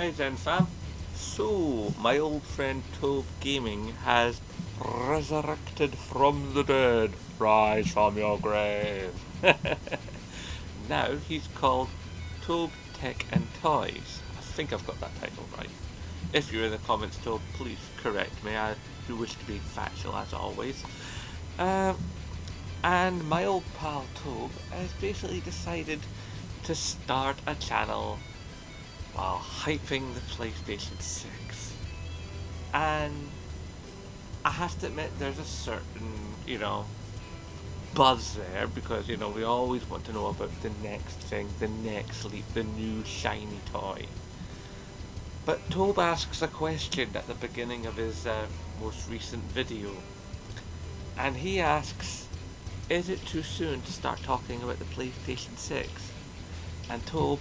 Right then, fam. So, my old friend Tobe Gaming has resurrected from the dead. Rise from your grave. Now he's called Tobe Tech and Toys. I think I've got that title right. If you're in the comments, Tobe, please correct me. I do wish to be factual as always. Um, and my old pal Tobe has basically decided to start a channel while hyping the PlayStation 6. And I have to admit, there's a certain, buzz there because, we always want to know about the next thing, the next leap, the new shiny toy. But Tobe asks a question at the beginning of his most recent video. And he asks, is it too soon to start talking about the PlayStation 6? And Tobe,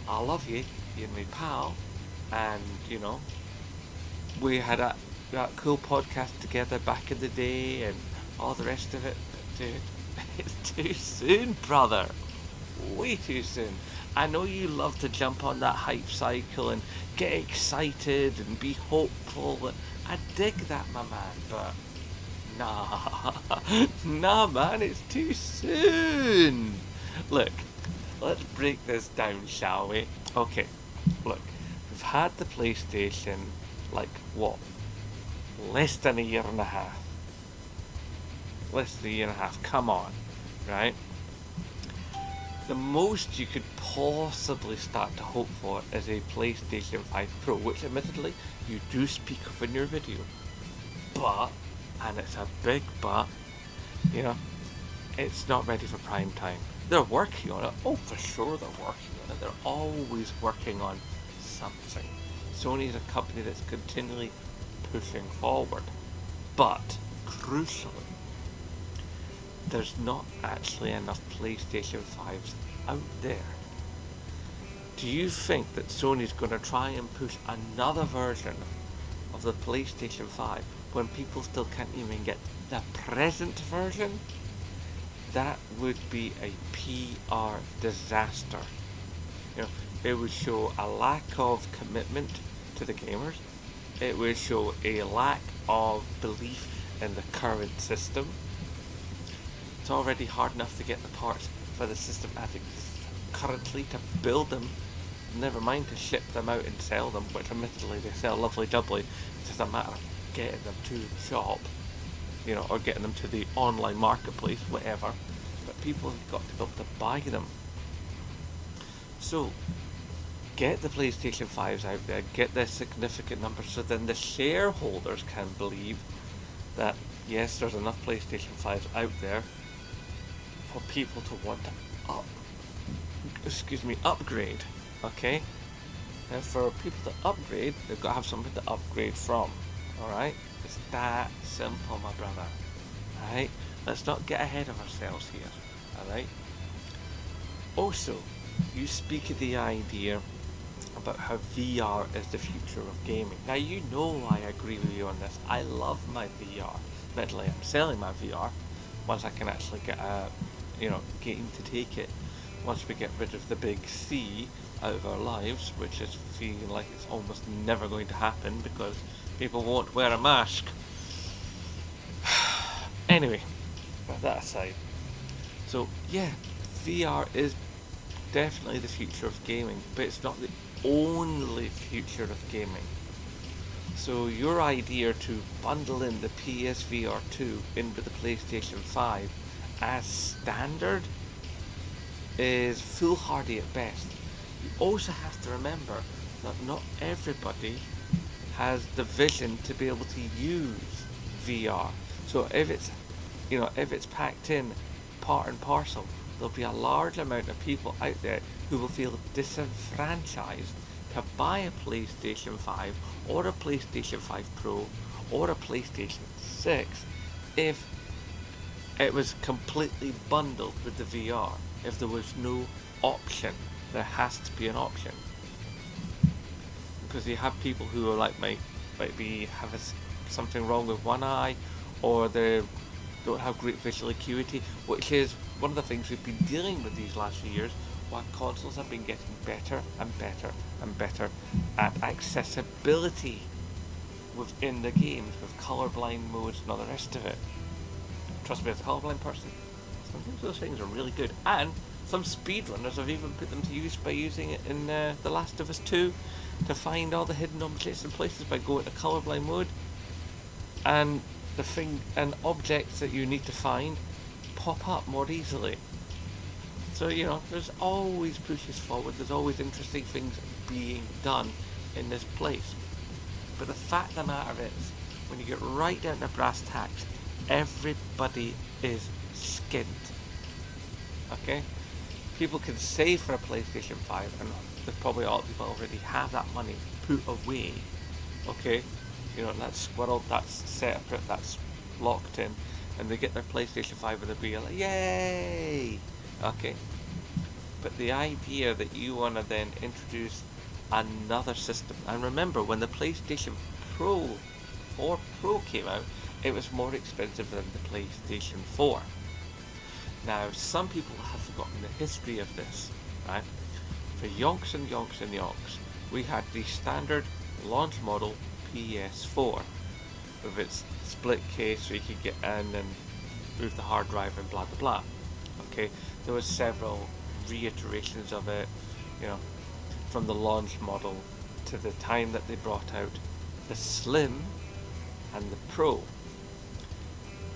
I love you, you're my pal, and we had a cool podcast together back in the day and all the rest of it, but dude, it's too soon, brother. Way too soon. I know you love to jump on that hype cycle and get excited and be hopeful. I dig that, my man, but nah, man, it's too soon. Look, let's break this down, shall we? Okay, look, we've had the PlayStation, less than a year and a half. Less than a year and a half, come on, right? The most you could possibly start to hope for is a PlayStation 5 Pro, which admittedly you do speak of in your video. But, and it's a big but, it's not ready for prime time. They're working on it. Oh, for sure they're working on it. They're always working on something. Sony's a company that's continually pushing forward. But, crucially, there's not actually enough PlayStation 5s out there. Do you think that Sony's going to try and push another version of the PlayStation 5 when people still can't even get the present version? That would be a PR disaster. It would show a lack of commitment to the gamers. It would show a lack of belief in the current system. It's already hard enough to get the parts for the system as it exists currently, to build them, never mind to ship them out and sell them, which admittedly they sell lovely jubbly. It's just a matter of getting them to the shop, or getting them to the online marketplace, whatever. But people have got to be able to buy them. So, get the PlayStation 5s out there, get their significant numbers, so then the shareholders can believe that, yes, there's enough PlayStation 5s out there for people to want to upgrade, okay? And for people to upgrade, they've got to have something to upgrade from, alright? It's that simple, my brother, alright? Let's not get ahead of ourselves here, alright? Also, you speak of the idea about how VR is the future of gaming. Now, you know I agree with you on this. I love my VR. Admittedly, I'm selling my VR once I can actually get getting to take it. Once we get rid of the big C out of our lives, which is feeling like it's almost never going to happen because people won't wear a mask. Anyway, that aside. So, yeah, VR is definitely the future of gaming, but it's not the only future of gaming. So your idea to bundle in the PSVR 2 into the PlayStation 5 as standard is foolhardy at best. You also have to remember that not everybody has the vision to be able to use VR. So if it's packed in part and parcel, there'll be a large amount of people out there who will feel disenfranchised to buy a PlayStation 5 or a PlayStation 5 Pro or a PlayStation 6 if it was completely bundled with the VR. If there was no option, there has to be an option. Because you have people who are might be have something wrong with one eye, or they don't have great visual acuity, which is one of the things we've been dealing with these last few years why consoles have been getting better and better and better at accessibility within the games with colorblind modes and all the rest of it. Trust me, as a colorblind person, sometimes those things are really good. And some speedrunners have even put them to use by using it in The Last of Us 2 to find all the hidden objects and places by going to colorblind mode. And the thing and objects that you need to find pop up more easily. So, there's always pushes forward, there's always interesting things being done in this place. But the fact of the matter is, when you get right down to brass tacks, everybody is skint. Okay? People can save for a PlayStation 5, and probably all people already have that money put away. Okay? That's squirreled, that's separate, that's locked in, and they get their PlayStation 5 and they'll be like, yay! Okay. But the idea that you want to then introduce another system, and remember, when the PlayStation Pro 4 Pro came out, it was more expensive than the PlayStation 4. Now, some people have forgotten the history of this, right? For yonks and yonks and yonks, we had the standard launch model PS4 with its split case so you could get in and move the hard drive and blah blah blah. Okay, there was several reiterations of it, from the launch model to the time that they brought out the Slim and the Pro.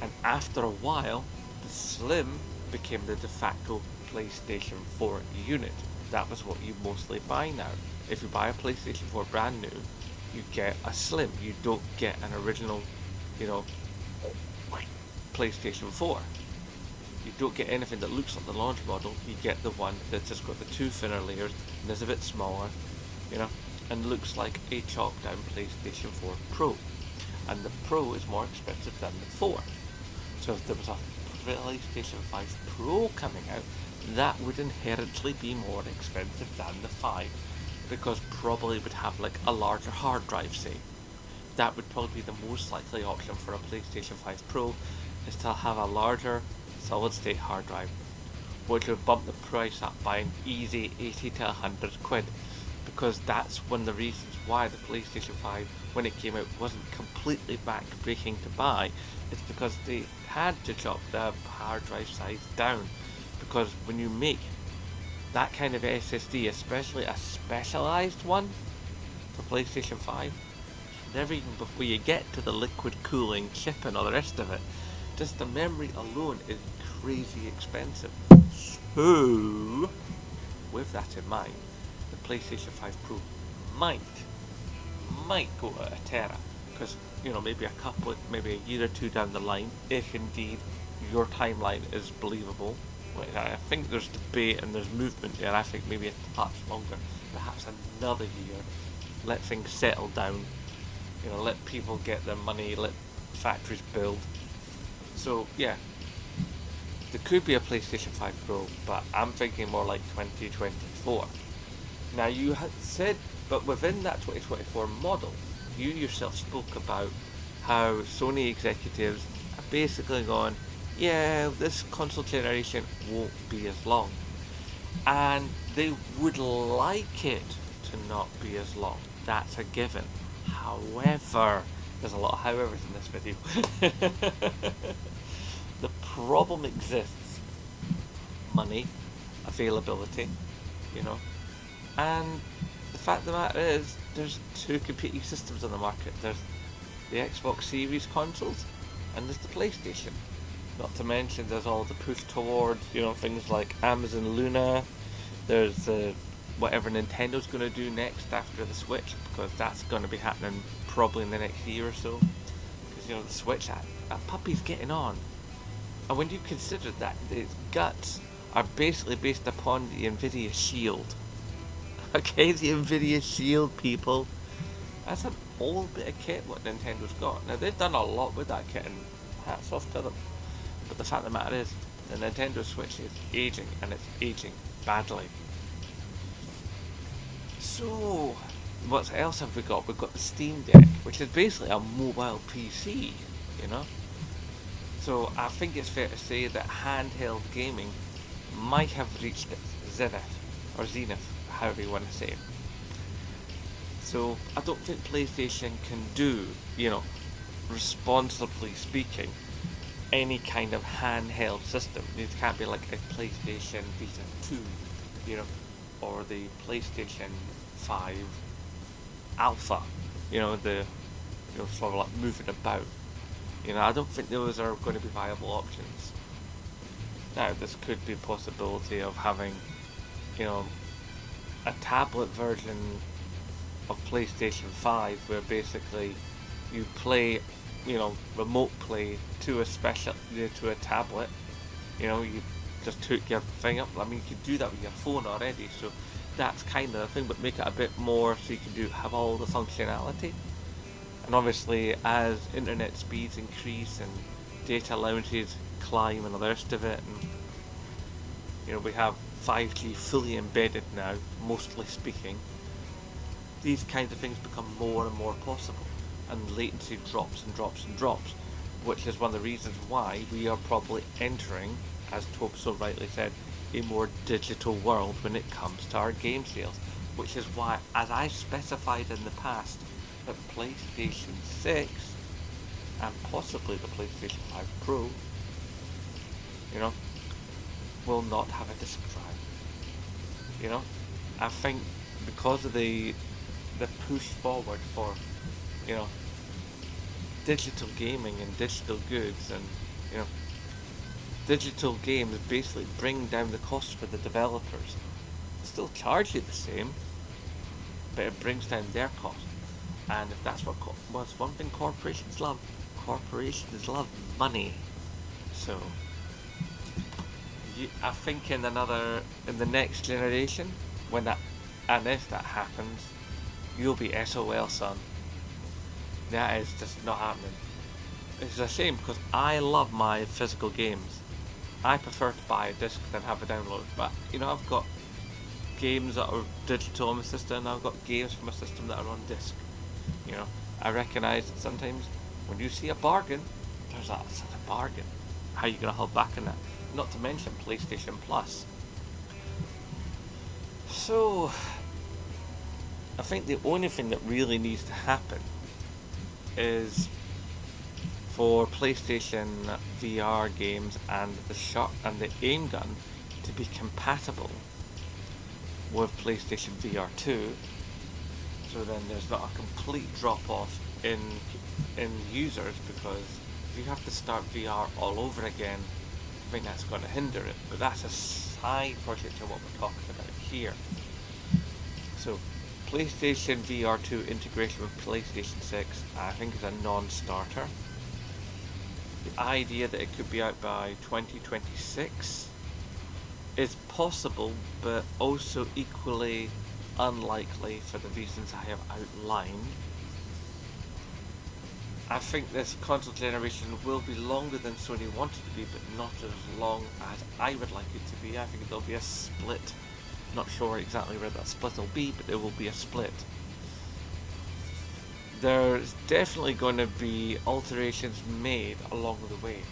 And after a while, the Slim became the de facto PlayStation 4 unit. That was what you mostly buy now. If you buy a PlayStation 4 brand new, you get a Slim. You don't get an original, PlayStation 4. You don't get anything that looks like the launch model. You get the one that's just got the two thinner layers and is a bit smaller, and looks like a chopped down PlayStation 4 Pro. And the Pro is more expensive than the 4. So if there was a PlayStation 5 Pro coming out, that would inherently be more expensive than the 5, because probably would have like a larger hard drive, say. That would probably be the most likely option for a PlayStation 5 Pro, is to have a larger solid state hard drive, which would bump the price up by an easy 80 to 100 quid, because that's one of the reasons why the PlayStation 5, when it came out, wasn't completely back-breaking to buy. It's because they had to chop the hard drive size down, because when you make that kind of SSD, especially a specialized one for PlayStation 5, never even before you get to the liquid cooling chip and all the rest of it, just the memory alone is crazy expensive. So, with that in mind, the PlayStation 5 Pro might go at a Tera, because maybe a year or two down the line, if indeed your timeline is believable. I think there's debate and there's movement there. I think maybe a touch longer, perhaps another year. Let things settle down. Let people get their money. Let factories build. So yeah, there could be a PlayStation 5 Pro, but I'm thinking more like 2024. Now you had said, but within that 2024 model, you yourself spoke about how Sony executives are basically gone, yeah, this console generation won't be as long. And they would like it to not be as long. That's a given. However, there's a lot of howevers in this video. The problem exists. Money, availability, and the fact of the matter is, there's two competing systems on the market. There's the Xbox Series consoles, and there's the PlayStation. Not to mention, there's all the push towards, things like Amazon Luna. There's whatever Nintendo's going to do next after the Switch, because that's going to be happening probably in the next year or so. Because, the Switch, that puppy's getting on. And when you consider that its guts are basically based upon the Nvidia Shield. Okay, the Nvidia Shield, people. That's an old bit of kit what Nintendo's got. Now, they've done a lot with that kit, and hats off to them. But the fact of the matter is, the Nintendo Switch is aging, and it's aging badly. So, what else have we got? We've got the Steam Deck, which is basically a mobile PC, So I think it's fair to say that handheld gaming might have reached its zenith or Zenith, however you want to say it. So I don't think PlayStation can do, responsibly speaking, any kind of handheld system. It can't be like a PlayStation Vita 2, or the PlayStation 5 Alpha, sort of like moving about. I don't think those are going to be viable options. Now, this could be a possibility of having, a tablet version of PlayStation 5 where basically you play, remote play to a tablet. You just took your thing up. I mean, you could do that with your phone already, so that's kind of the thing, but make it a bit more so you can have all the functionality. And obviously, as internet speeds increase and data allowances climb and all the rest of it, and we have 5G fully embedded now, mostly speaking, these kinds of things become more and more possible, and latency drops and drops and drops, which is one of the reasons why we are probably entering, as Tobe so rightly said, a more digital world when it comes to our game sales, which is why, as I specified in the past, that PlayStation 6 and possibly the PlayStation 5 Pro, will not have a disc drive. I think because of the push forward for, digital gaming and digital goods, and digital games basically bring down the cost for the developers. Still charge you the same, but it brings down their cost. And if that's what's one thing corporations love money. So I think in the next generation, and if that happens, you'll be SOL, son. That is just not happening. It's a shame because I love my physical games. I prefer to buy a disc than have a download. But I've got games that are digital on my system, and I've got games from my system that are on disc. I recognise that sometimes when you see a bargain, there's a bargain. How are you going to hold back on that? Not to mention PlayStation Plus. So I think the only thing that really needs to happen is for PlayStation VR games and the aim gun to be compatible with PlayStation VR 2, so then there's not a complete drop off in users, because if you have to start VR all over again, I think that's going to hinder it. But that's a side project to what we're talking about here. So PlayStation VR 2 integration with PlayStation 6 I think is a non-starter. The idea that it could be out by 2026 is possible, but also equally unlikely for the reasons I have outlined. I think this console generation will be longer than Sony wanted to be, but not as long as I would like it to be. I think there'll be a split. Not sure exactly where that split will be, but there will be a split. There's definitely going to be alterations made along the way.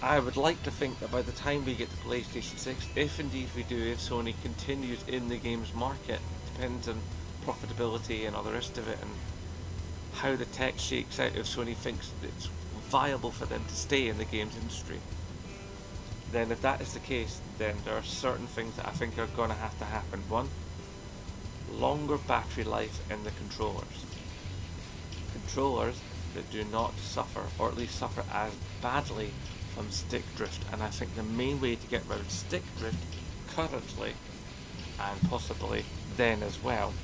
I would like to think that by the time we get to PlayStation 6, if indeed we do, if Sony continues in the games market, depends on profitability and all the rest of it, and how the tech shakes out, if Sony thinks it's viable for them to stay in the games industry. Then if that is the case, then there are certain things that I think are going to happen. One, longer battery life in the controllers. Controllers that do not suffer, or at least suffer as badly from stick drift. And I think the main way to get around stick drift currently, and possibly then as well,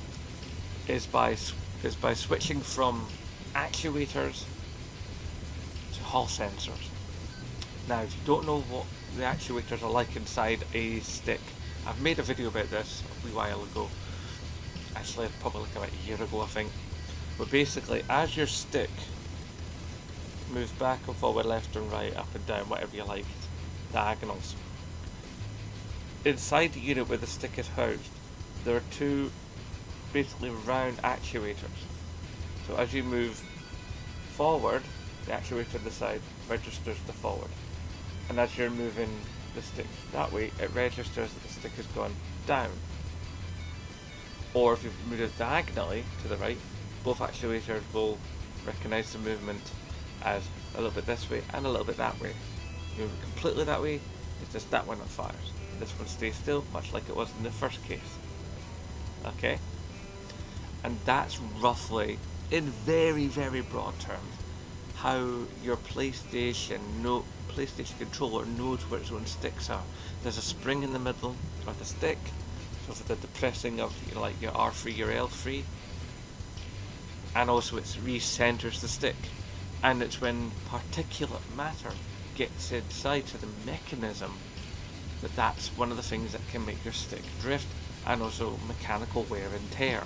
is by switching from actuators to Hall sensors. Now, if you don't know what the actuators are like inside a stick, I've made a video about this a wee while ago. Actually, probably like about a year ago, I think. But basically, as your stick moves back and forward, left and right, up and down, whatever you like, diagonals, inside the unit where the stick is housed, there are two basically round actuators. So as you move forward, the actuator on the side registers the forward. And as you're moving the stick that way, it registers that the stick has gone down. Or if you move it diagonally to the right, both actuators will recognise the movement as a little bit this way and a little bit that way. You move it completely that way, it's just that one that fires. This one stays still, much like it was in the first case. Okay? And that's roughly, in very, very broad terms, how your PlayStation controller knows where its own sticks are. There's a spring in the middle of the stick, so for the depressing of like your R3, your L3, and also it recenters the stick. And it's when particulate matter gets inside to the mechanism that's one of the things that can make your stick drift, and also mechanical wear and tear.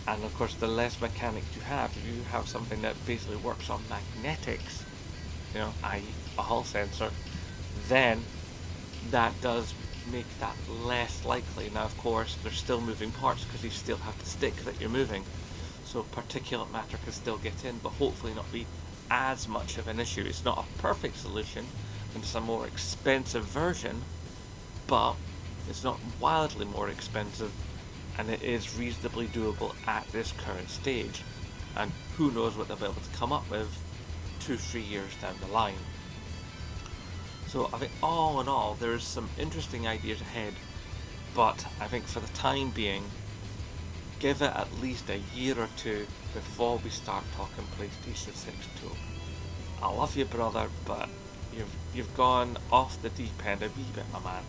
And of course, the less mechanics you have, if you have something that basically works on magnetics, i.e. a Hall sensor, then that does make that less likely. Now, of course, there's still moving parts because you still have the stick that you're moving, so particulate matter can still get in, but hopefully not be as much of an issue. It's not a perfect solution, and it's a more expensive version, but it's not wildly more expensive, and it is reasonably doable at this current stage. And who knows what they'll be able to come up with 2-3 years down the line. So I think all in all, there's some interesting ideas ahead, but I think for the time being, give it at least a year or two before we start talking PlayStation 6 Tobe. I love you, brother, but you've gone off the deep end a wee bit, my man,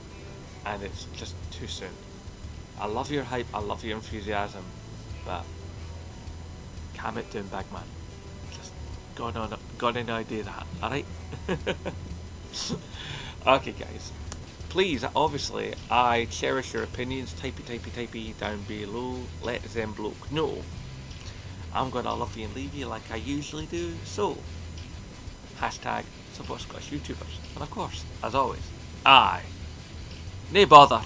and it's just too soon. I love your hype, I love your enthusiasm, but calm it down, big man. Just gonna now do that, alright? Okay, guys. Please, obviously, I cherish your opinions. Typey down below. Let them bloke know. I'm gonna love you and leave you like I usually do. So, hashtag support Scottish YouTubers. And of course, as always, aye, nae bother.